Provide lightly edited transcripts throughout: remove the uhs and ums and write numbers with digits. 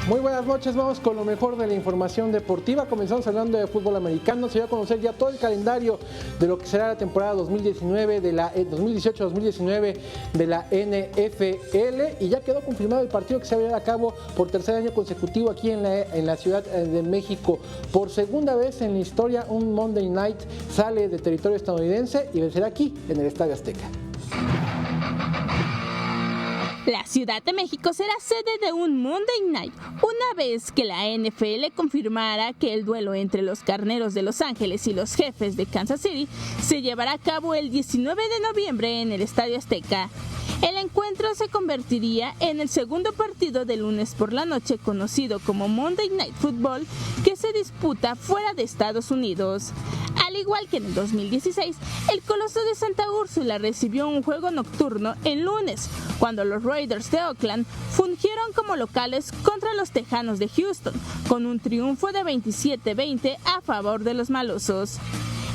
Muy buenas noches, vamos con lo mejor de la información deportiva. Comenzamos hablando de fútbol americano. Se va a conocer ya todo el calendario de lo que será la temporada 2019 de la 2018-2019 de la NFL y ya quedó confirmado el partido que se va a llevar a cabo por tercer año consecutivo aquí en la Ciudad de México. Por segunda vez en la historia, un Monday Night sale de territorio estadounidense y vencerá aquí en el Estadio Azteca. La Ciudad de México será sede de un Monday Night, una vez que la NFL confirmara que el duelo entre los Carneros de Los Ángeles y los Jefes de Kansas City se llevará a cabo el 19 de noviembre en el Estadio Azteca. El encuentro se convertiría en el segundo partido de lunes por la noche conocido como Monday Night Football que se disputa fuera de Estados Unidos. Al igual que en el 2016, el Coloso de Santa Úrsula recibió un juego nocturno el lunes, cuando los Raiders de Oakland fungieron como locales contra los Tejanos de Houston, con un triunfo de 27-20 a favor de los malosos.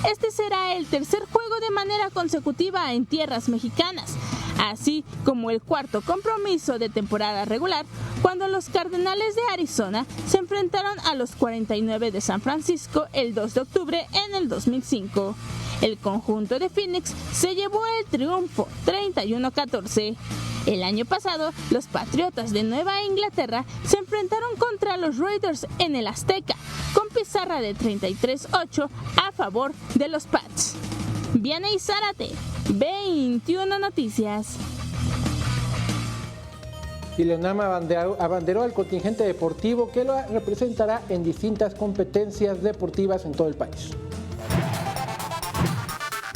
Este será el tercer juego de manera consecutiva en tierras mexicanas, así como el cuarto compromiso de temporada regular, cuando los Cardenales de Arizona se enfrentaron a los 49 de San Francisco el 2 de octubre en el 2005. El conjunto de Phoenix se llevó el triunfo 31-14. El año pasado, los Patriotas de Nueva Inglaterra se enfrentaron contra los Raiders en el Azteca, con pizarra de 33-8 a favor de los Pats. Vianey Zárate, 21 Noticias. Y la UNAM abanderó al contingente deportivo que lo representará en distintas competencias deportivas en todo el país.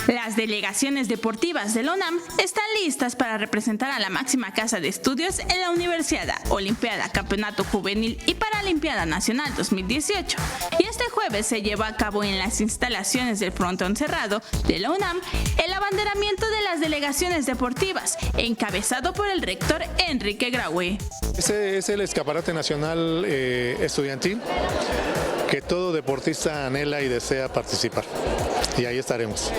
Las delegaciones deportivas de la UNAM están listas para representar a la máxima casa de estudios en la Universiada, Olimpiada, Campeonato Juvenil y Paralimpiada Nacional 2018. Y este jueves se lleva a cabo en las instalaciones del frontón cerrado de la UNAM el abanderamiento de las delegaciones deportivas, encabezado por el rector Enrique Graue. Ese es el escaparate nacional estudiantil que todo deportista anhela y desea participar. Y ahí estaremos.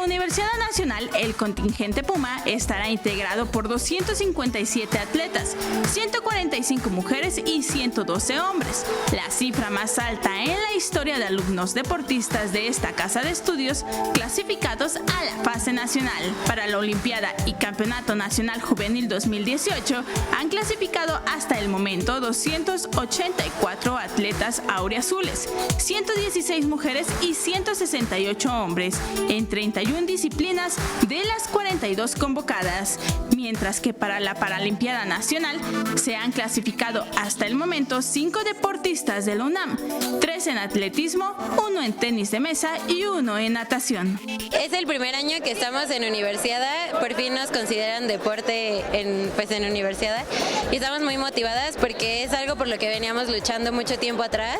Universidad Nacional, el contingente Puma estará integrado por 257 atletas, 145 mujeres y 112 hombres, la cifra más alta en la historia de alumnos deportistas de esta casa de estudios clasificados a la fase nacional. Para la Olimpiada y Campeonato Nacional Juvenil 2018 han clasificado hasta el momento 284 atletas auriazules, 116 mujeres y 168 hombres, en 31 disciplinas de las 42 convocadas, mientras que para la Paralimpiada Nacional se han clasificado hasta el momento 5 deportistas de la UNAM, 3 en atletismo, 1 en tenis de mesa y 1 en natación. Es el primer año que estamos en Universiada, por fin nos consideran deporte en Universiada y estamos muy motivadas porque es algo por lo que veníamos luchando mucho tiempo atrás.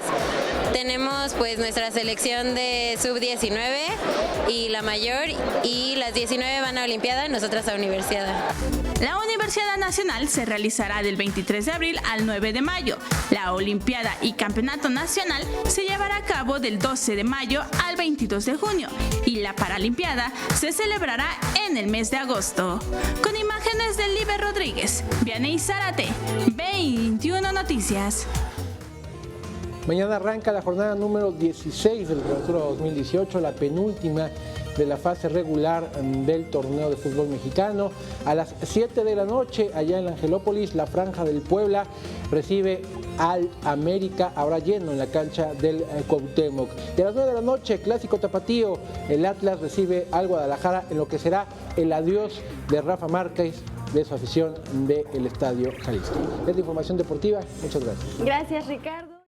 Tenemos pues nuestra selección de sub-19 y la mayor, y las 19 van a Olimpiada, nosotras a Universiada. La Universidad Nacional se realizará del 23 de abril al 9 de mayo. La Olimpiada y Campeonato Nacional se llevará a cabo del 12 de mayo al 22 de junio y la Paralimpiada se celebrará en el mes de agosto. Con imágenes de Liber Rodríguez, Vianey Zárate, 21 Noticias. Mañana arranca la jornada número 16 del Clausura 2018, la penúltima de la fase regular del torneo de fútbol mexicano. A las 7 de la noche, allá en Angelópolis, la Franja del Puebla recibe al América, ahora lleno en la cancha del Cuauhtémoc. Y a las 9 de la noche, clásico tapatío, el Atlas recibe al Guadalajara en lo que será el adiós de Rafa Márquez, de su afición del Estadio Jalisco. Es la información deportiva, muchas gracias. Gracias, Ricardo.